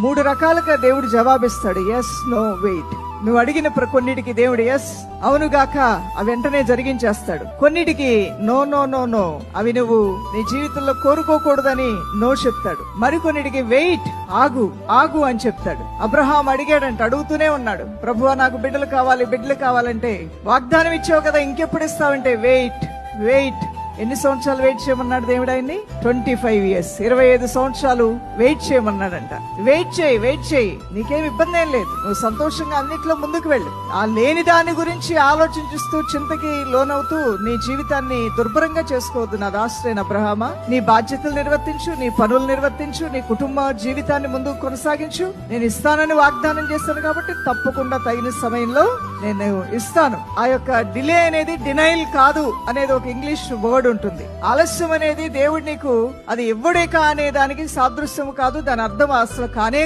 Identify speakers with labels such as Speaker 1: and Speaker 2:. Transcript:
Speaker 1: 3 రకాలుగా దేవుడు జవాబిస్తాడు. Yes, no, wait. నువ్వు అడిగిన కొన్నిటికి దేవుడు ఎస్, అవునుగాక, అవి వెంటనే జరిగించేస్తాడు. కొన్నిటికి నో నో నో నో, అవి నువ్వు నీ జీవితంలో కోరుకోకూడదని నో చెప్తాడు. మరికొన్నిటికి వెయిట్, ఆగు ఆగు అని చెప్తాడు. అబ్రహాం అడిగాడంట, అడుగుతూనే ఉన్నాడు, ప్రభువా నాకు బిడ్డలు కావాలంటే వాగ్దానం ఇచ్చావు కదా, ఇంకెప్పుడు ఇస్తావంటే వెయిట్ వెయిట్. ఎన్ని సంవత్సరాలు వెయిట్ చేయమన్నాడు దేవుడు ఆయన్ని? 25 years, 25 సంవత్సరాలు వెయిట్ చేయమన్నాడంట. వెయిట్ చేయి, నీకేం ఇబ్బంది ఏం లేదు, నువ్వు సంతోషంగా అన్నిట్లో ముందుకు వెళ్ళు. ఆ లేని దాని గురించి ఆలోచించుస్తూ చింతకి లోనవుతూ నీ జీవితాన్ని దుర్భరంగా చేసుకోవద్దు. నా దాసుడైన అబ్రహామా, నీ బాధ్యతలు నిర్వర్తించు, నీ పనులు నిర్వర్తించు, నీ కుటుంబ జీవితాన్ని ముందుకు కొనసాగించు. నేను ఇస్తానని వాగ్దానం చేస్తాను కాబట్టి తప్పకుండా తగిన సమయంలో నేను ఇస్తాను. ఆ యొక్క డిలే అనేది డినైల్ కాదు అనేది ఒక ఇంగ్లీష్ వర్డ్ ఉంటుంది. ఆలస్యం అనేది దేవుడు నీకు అది ఇవ్వడే అనే దానికి సాదృశ్యం కాదు, దాని అర్థం అసలు కానే